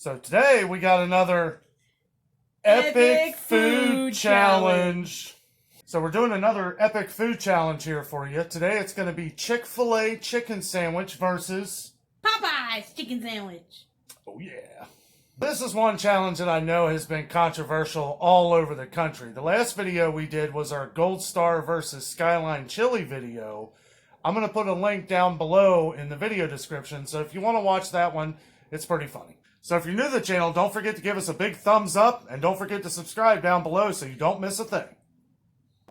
So today we got another Epic Food Challenge. So we're doing another Epic Food Challenge here for you. Today it's going to be Chick-fil-A chicken sandwich versus Popeyes chicken sandwich. Oh yeah. This is one challenge that I know has been controversial all over the country. The last video we did was our Gold Star versus Skyline Chili video. I'm going to put a link down below in the video description, so if you want to watch that one, it's pretty funny. So if you're new to the channel, don't forget to give us a big thumbs up, and don't forget to subscribe down below so you don't miss a thing.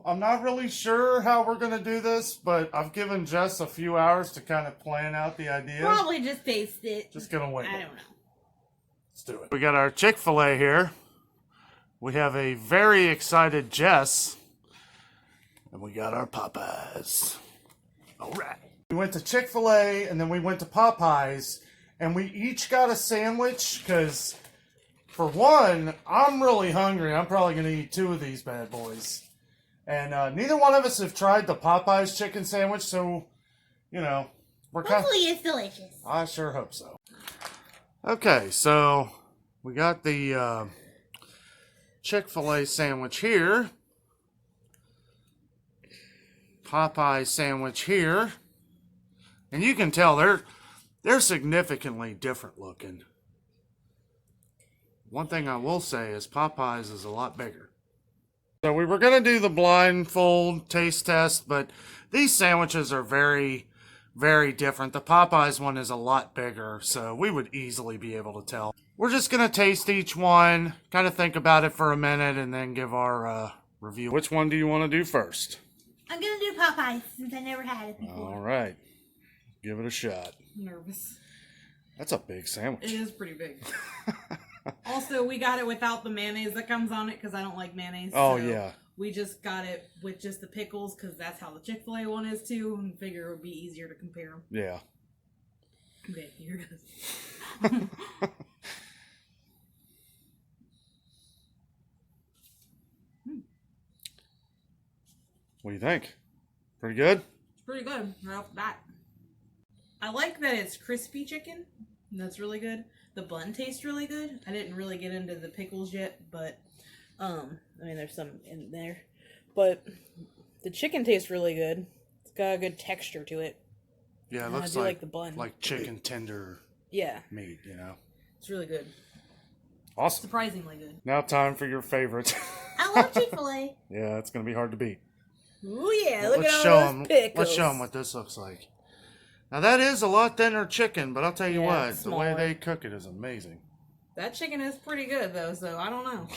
I'm not really sure how we're going to do this, but I've given Jess a few hours to kind of plan out the idea. Probably just taste it. Just going to wait. I don't know. Let's do it. We got our Chick-fil-A here. We have a very excited Jess. And we got our Popeyes. All right. We went to Chick-fil-A and then we went to Popeyes. And we each got a sandwich because, for one, I'm really hungry. I'm probably going to eat 2 of these bad boys. And neither one of us have tried the Popeyes chicken sandwich, so, you know, we're kind of... Hopefully it's delicious. I sure hope so. Okay, so we got the Chick-fil-A sandwich here. Popeye sandwich here. And you can tell they're significantly different looking. One thing I will say is Popeyes is a lot bigger. So we were going to do the blindfold taste test, but these sandwiches are very, very different. The Popeyes one is a lot bigger, so we would easily be able to tell. We're just going to taste each one, kind of think about it for a minute, and then give our review. Which one do you want to do first? I'm going to do Popeyes since I never had it before. All right. Give it a shot. I'm nervous. That's a big sandwich. It is pretty big. Also, we got it without the mayonnaise that comes on it because I don't like mayonnaise. Oh, so yeah. We just got it with just the pickles because that's how the Chick-fil-A one is too, and figure it would be easier to compare them. Yeah. Okay, here it goes. What do you think? Pretty good? It's pretty good right off the bat. I like that it's crispy chicken. That's really good. The bun tastes really good. I didn't really get into the pickles yet, but I mean there's some in there. But the chicken tastes really good. It's got a good texture to it. Yeah, it And looks I do like the bun. like chicken tender Yeah. meat, you know. It's really good. Awesome. Surprisingly good. Now time for your favorite. I love Chick-fil-A. Yeah, it's going to be hard to beat. Ooh yeah, look Let's at show all those 'em- pickles. Let's show them what this looks like. Now that is a lot thinner chicken, but I'll tell you Yeah, what, it's the way smaller. they cook it is amazing. That chicken is pretty good though, so I don't know.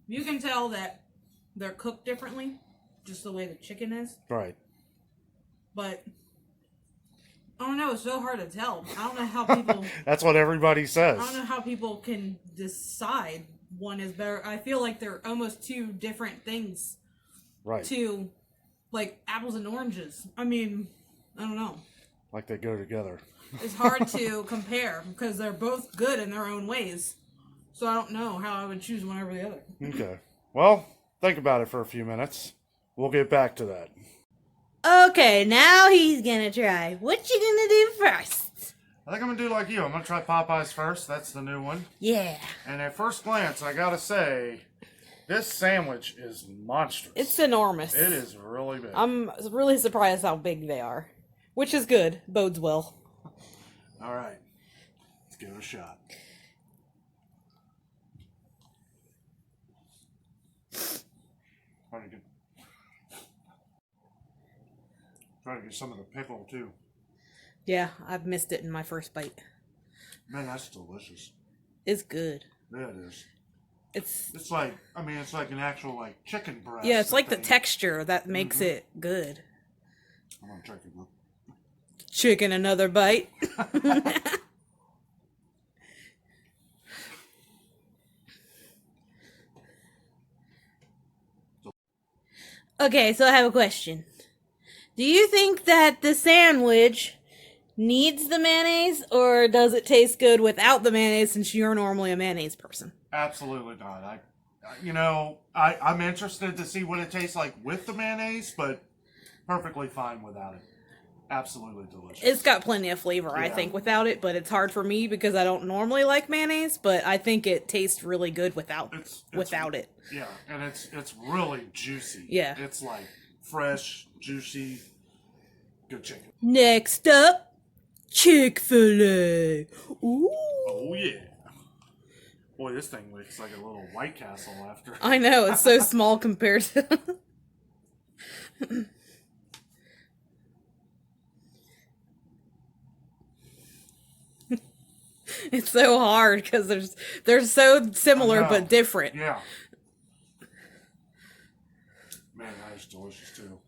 You can tell that they're cooked differently, just the way the chicken is. Right. But I don't know, it's so hard to tell. I don't know how people That's what everybody says. I don't know how people can decide one is better. I feel like they're almost 2 different things. Right. To like apples and oranges. I mean, I don't know. Like they go together. It's hard to compare because they're both good in their own ways. So I don't know how I would choose one over the other. Okay. Well, think about it for a few minutes. We'll get back to that. Okay, now he's going to try. What you going to do first? I think I'm going to do like you. I'm going to try Popeyes first. That's the new one. Yeah. And at first glance, I got to say, this sandwich is monstrous. It's enormous. It is really big. I'm really surprised how big they are. Which is good. Bodes well. All right. Let's give it a shot. Try to get some of the pickle, too. Yeah, I've missed it in my first bite. Man, that's delicious. It's good. Yeah, it is. It's like, I mean, it's like an actual, like, chicken breast. yeah, it's like the thing. texture that makes it good. I'm going to check it out. Chicken, another bite. Okay, so I have a question. Do you think that the sandwich needs the mayonnaise, or does it taste good without the mayonnaise since you're normally a mayonnaise person? Absolutely not. You know, I'm interested to see what it tastes like with the mayonnaise, but perfectly fine without it. Absolutely delicious. It's got plenty of flavor, I Yeah. think, without it, but it's hard for me because I don't normally like mayonnaise, but I think it tastes really good without it. Yeah, and it's really juicy. Yeah. It's like fresh, juicy, good chicken. Next up, Chick-fil-A. Ooh. Oh yeah. Boy, this thing looks like a little White Castle after. I know, it's so small compared to... It's so hard because they're so similar but different. Yeah. Man, that is delicious too.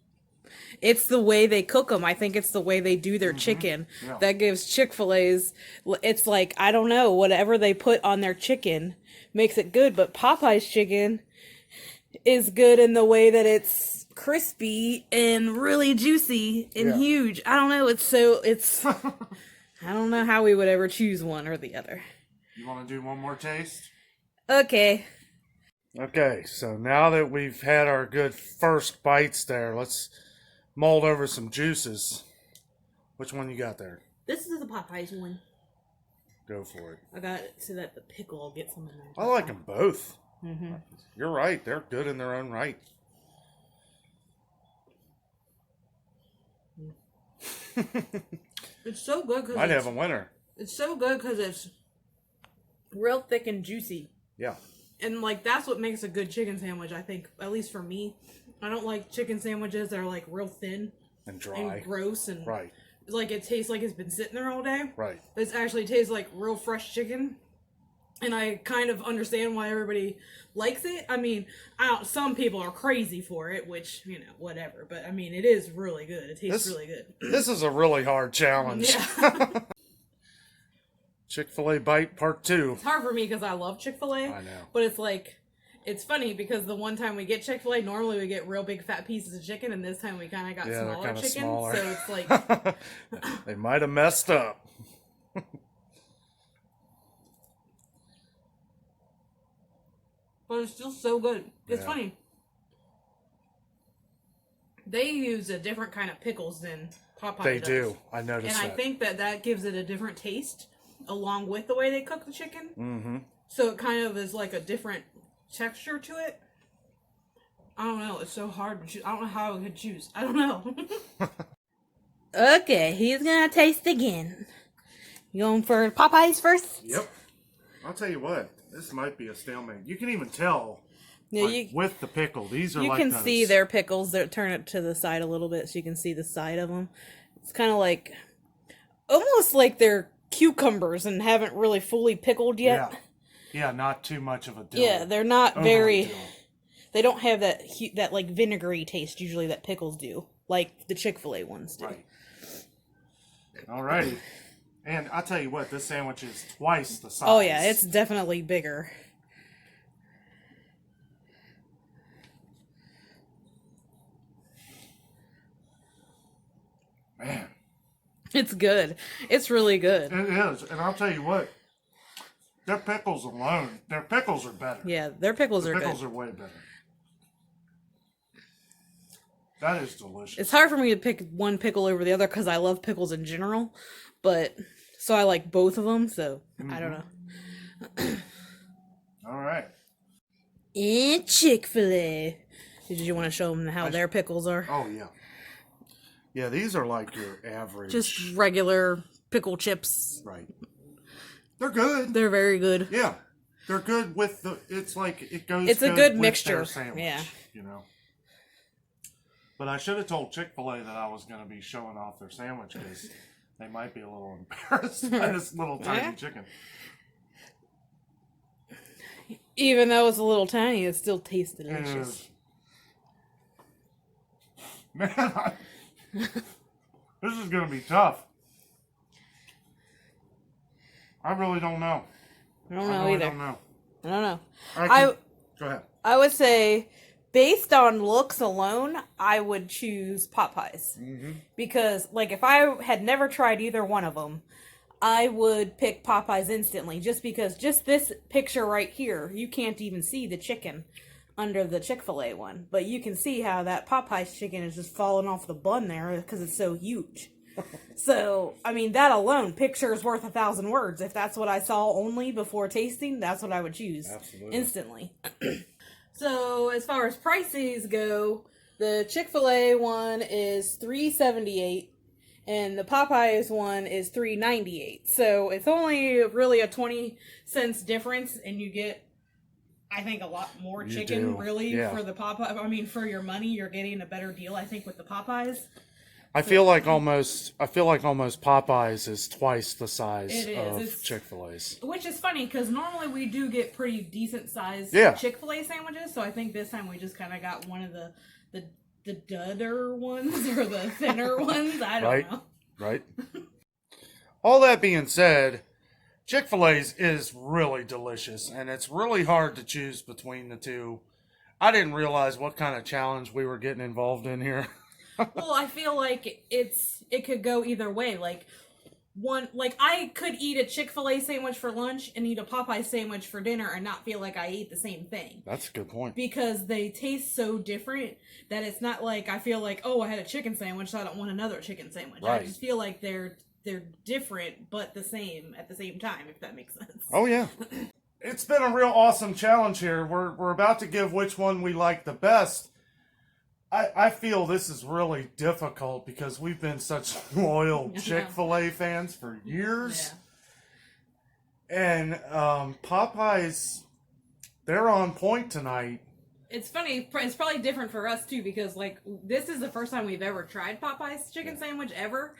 It's the way they cook them. I think it's the way they do their chicken Yeah. that gives Chick-fil-A's. It's like, I don't know, whatever they put on their chicken makes it good. But Popeye's chicken is good in the way that it's crispy and really juicy and Yeah. huge. I don't know. I don't know how we would ever choose one or the other. You want to do one more taste? Okay. Okay, so now that we've had our good first bites there, let's mold over some juices. Which one you got there? This is the Popeyes one. Go for it. I got it so that the pickle will get some in there. I like them both. Mm-hmm. You're right. They're good in their own right. It's so good because Might have a winner. it's so good because it's real thick and juicy. Yeah. And, like, that's what makes a good chicken sandwich, I think. At least for me. I don't like chicken sandwiches that are, like, real thin And dry. and gross. And, Right. like, it tastes like it's been sitting there all day. Right. This actually tastes like real fresh chicken. And I kind of understand why everybody likes it. I mean, some people are crazy for it, which, you know, whatever. But, I mean, it is really good. It tastes really good. This is a really hard challenge. Yeah. Chick-fil-A bite part 2. It's hard for me because I love Chick-fil-A. I know. But it's like, it's funny because the one time we get Chick-fil-A, normally we get real big fat pieces of chicken, and this time we kind of got Yeah, they're smaller kinda chicken. smaller. So it's like, They might have messed up. but it's still so good. It's Yeah. funny. They use a different kind of pickles than Popeye They does. do. I noticed And that. I think that gives it a different taste along with the way they cook the chicken. Mm-hmm. So it kind of is like a different texture to it. I don't know. It's so hard to choose. I don't know how I could choose. I don't know. Okay, he's gonna taste again. You going for Popeyes first? Yep. I'll tell you what. This might be a stalemate. You can even tell Yeah, like, with the pickle. These are you like can those- see their pickles. They turn it to the side a little bit so you can see the side of them. It's kind of like, almost like they're cucumbers and haven't really fully pickled yet. Yeah. Yeah, not too much of a dill. Yeah, they're not Overly very. dill. They don't have that like vinegary taste usually that pickles do, like the Chick-fil-A ones do. Right. Alrighty. And I'll tell you what, this sandwich is twice the size. Oh yeah, it's definitely bigger. Man. It's good. It's really good. It is. And I'll tell you what, their pickles alone, their pickles are better. Yeah, their pickles are Pickles good. are way better. That is delicious. It's hard for me to pick one pickle over the other because I love pickles in general, but so I like both of them. So I don't know. All right. And Chick-fil-A. Did you want to show them how their pickles are? Oh, yeah. Yeah, these are like your average. Just regular pickle chips. Right. They're good. They're very good. Yeah. They're good with the, it's like, it goes It's a good with their mixture. sandwich, Yeah. You know. But I should have told Chick-fil-A that I was going to be showing off their sandwich because they might be a little embarrassed by this little tiny Yeah. chicken. Even though it's a little tiny, it still tastes It delicious. is. Man, this is going to be tough. I really don't know. I don't know really either. don't know. I don't know. Go ahead. I would say, based on looks alone, I would choose Popeyes. Mm-hmm. Because, like, if I had never tried either one of them, I would pick Popeyes instantly, just because just this picture right here, you can't even see the chicken under the Chick-fil-A one, but you can see how that Popeyes chicken is just falling off the bun there because it's so huge. So, I mean, that alone, picture is worth 1,000 words. If that's what I saw only before tasting, that's what I would choose. Absolutely. Instantly. So, as far as prices go, the Chick-fil-A one is $3.78 and the Popeyes one is $3.98. So, it's only really a 20 cents difference, and you get, I think, a lot more chicken, really, for the Popeyes. I mean, for your money, you're getting a better deal, I think, with the Popeyes. I feel like almost Popeyes is twice the size of Chick-fil-A's. Which is funny, because normally we do get pretty decent sized Chick-fil-A sandwiches, so I think this time we just kind of got one of the dudder ones, or the thinner ones. I don't know. Right. All that being said, Chick-fil-A's is really delicious, and it's really hard to choose between the two. I didn't realize what kind of challenge we were getting involved in here. Well, I feel like it could go either way. Like I could eat a Chick-fil-A sandwich for lunch and eat a Popeye sandwich for dinner and not feel like I ate the same thing. That's a good point. Because they taste so different that it's not like I feel like, oh, I had a chicken sandwich, so I don't want another chicken sandwich. Right. I just feel like they're different but the same at the same time, if that makes sense. Oh yeah. It's been a real awesome challenge here. We're about to give which one we like the best. I feel this is really difficult because we've been such loyal Chick-fil-A fans for years. Yeah. And Popeyes, they're on point tonight. It's funny, it's probably different for us too, because like this is the first time we've ever tried Popeye's chicken sandwich ever.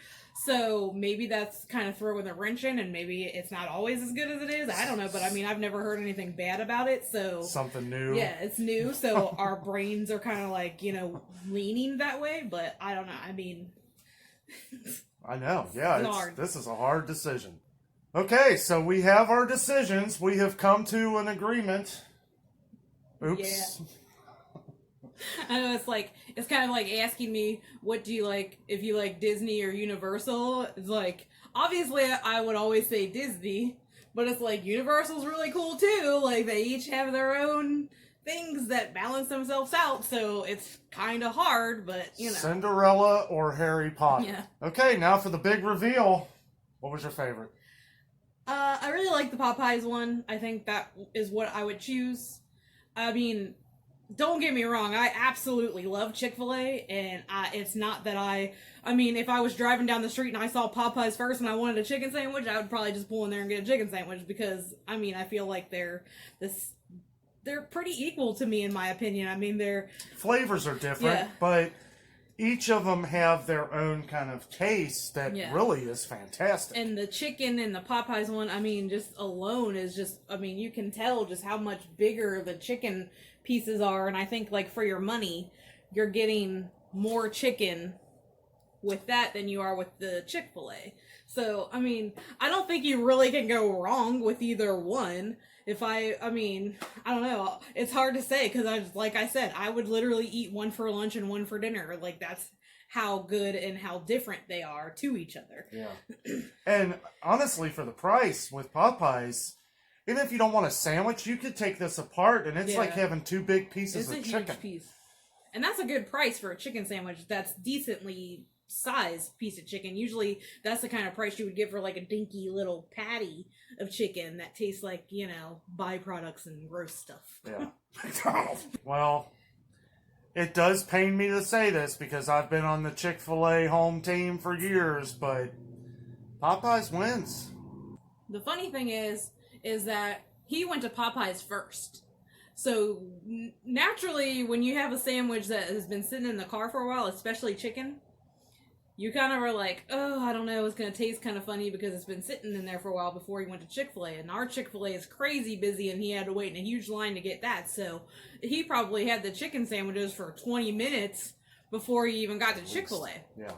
So maybe that's kind of throwing a wrench in, and maybe it's not always as good as it is. I don't know, but I mean, I've never heard anything bad about it. So something new. Yeah, it's new. So our brains are kind of like, leaning that way, but I don't know. I mean, I know. Yeah, this is a hard decision. Okay, so we have our decisions. We have come to an agreement. Oops. Yeah. I know, it's kind of like asking me, what do you like, if you like Disney or Universal? It's like, obviously I would always say Disney, but it's like Universal's really cool too. Like, they each have their own things that balance themselves out, so it's kind of hard, but Cinderella or Harry Potter? Yeah. Okay, now for the big reveal. What was your favorite? I really like the Popeyes one. I think that is what I would choose. I mean, don't get me wrong, I absolutely love Chick-fil-A, and it's not that I mean, if I was driving down the street and I saw Popeyes first and I wanted a chicken sandwich, I would probably just pull in there and get a chicken sandwich, because, I mean, I feel like they're pretty equal to me, in my opinion. I mean, their flavors are different, but each of them have their own kind of taste that really is fantastic. And the chicken in the Popeyes one, I mean, just alone is just, I mean, you can tell just how much bigger the chicken pieces are, and I think, like, for your money, you're getting more chicken with that than you are with the Chick-fil-A. So, I mean, I don't think you really can go wrong with either one. I mean, I don't know. It's hard to say, because like I said, I would literally eat one for lunch and one for dinner. Like, that's how good and how different they are to each other. Yeah. And honestly, for the price with Popeyes, even if you don't want a sandwich, you could take this apart, and it's like having two big pieces of chicken. Huge piece. And that's a good price for a chicken sandwich that's decently sized piece of chicken. Usually that's the kind of price you would give for like a dinky little patty of chicken that tastes like, byproducts and gross stuff. Yeah. McDonald's. Well, it does pain me to say this because I've been on the Chick-fil-A home team for years, but Popeyes wins. The funny thing is that he went to Popeyes first. So naturally, when you have a sandwich that has been sitting in the car for a while, especially chicken, you kind of are like, oh, I don't know, it's going to taste kind of funny because it's been sitting in there for a while before he went to Chick-fil-A. And our Chick-fil-A is crazy busy, and he had to wait in a huge line to get that. So he probably had the chicken sandwiches for 20 minutes before he even got to Chick-fil-A. Yeah.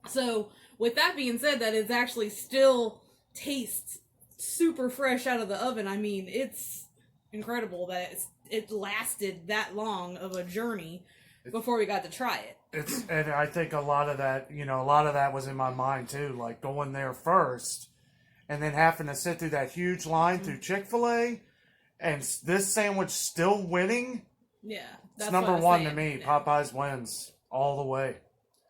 So with that being said, that it's actually still tastes super fresh out of the oven. I mean, it's incredible that it lasted that long of a journey before we got to try it. And I think a lot of that was in my mind too, like going there first and then having to sit through that huge line through Chick-fil-A, and this sandwich still winning, Yeah. it's That's number what I was one saying. to me. Yeah. Popeyes wins all the way.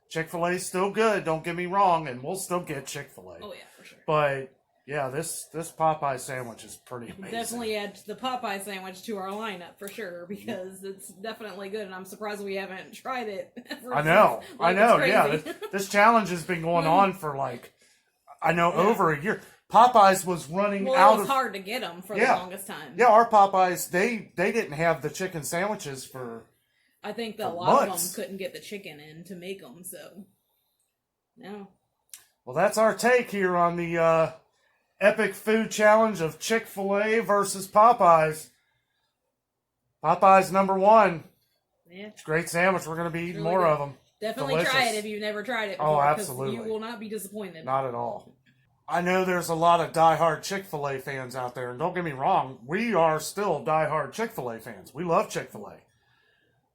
Chick-fil-A's still good, don't get me wrong, and we'll still get Chick-fil-A. Oh, yeah, for sure. But, yeah, this Popeye sandwich is pretty amazing. Definitely add the Popeye sandwich to our lineup for sure because it's definitely good, and I'm surprised we haven't tried it. I know, Like, yeah. it's crazy. This challenge has been going on for over a year. Popeyes was running Well, out it was of. hard to get them for the Yeah. longest time. Yeah, our Popeyes, they didn't have the chicken sandwiches for. I think that a For lot months. of them couldn't get the chicken in to make them, so. No. Well, that's our take here on the epic food challenge of Chick-fil-A versus Popeyes. Popeyes number one. Yeah. It's a great sandwich. We're going to be eating Really more good. of them. Definitely Delicious. try it if you've never tried it Oh, before. 'cause absolutely. You will not be disappointed. Not at all. I know there's a lot of diehard Chick-fil-A fans out there, and don't get me wrong, we are still diehard Chick-fil-A fans. We love Chick-fil-A.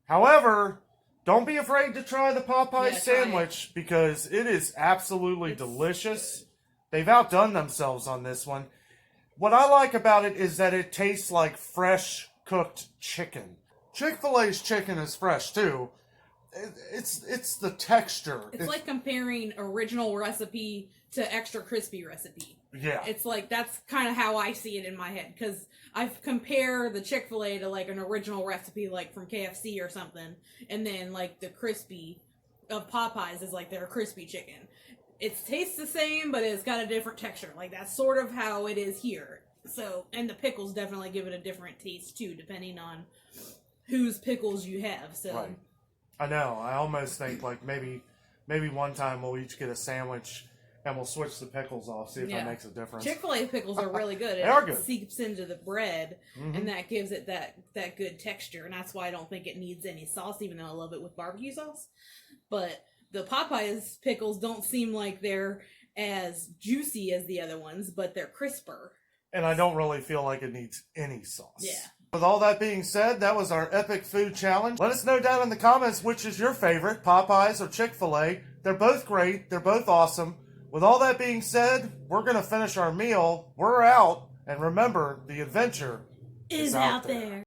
However, don't be afraid to try the Popeyes Yeah, try sandwich because it is absolutely delicious. They've outdone themselves on this one. What I like about it is that it tastes like fresh cooked chicken. Chick-fil-A's chicken is fresh too. It's the texture. It's like comparing original recipe to extra crispy recipe. Yeah. It's like, that's kind of how I see it in my head. Because I compare the Chick-fil-A to like an original recipe like from KFC or something. And then like the crispy of Popeyes is like their crispy chicken. It tastes the same, but it's got a different texture. Like that's sort of how it is here. So, and the pickles definitely give it a different taste too, depending on whose pickles you have. So. Right. I know. I almost think like maybe one time we'll each get a sandwich and we'll switch the pickles off, see if that makes a difference. Chick-fil-A pickles are really good. They are good. It seeps into the bread, Mhm. and that gives it that good texture, and that's why I don't think it needs any sauce, even though I love it with barbecue sauce. But the Popeyes pickles don't seem like they're as juicy as the other ones, but they're crisper. And I don't really feel like it needs any sauce. Yeah. With all that being said, that was our epic food challenge. Let us know down in the comments which is your favorite, Popeyes or Chick-fil-A. They're both great. They're both awesome. With all that being said, we're going to finish our meal. We're out. And remember, the adventure is out there.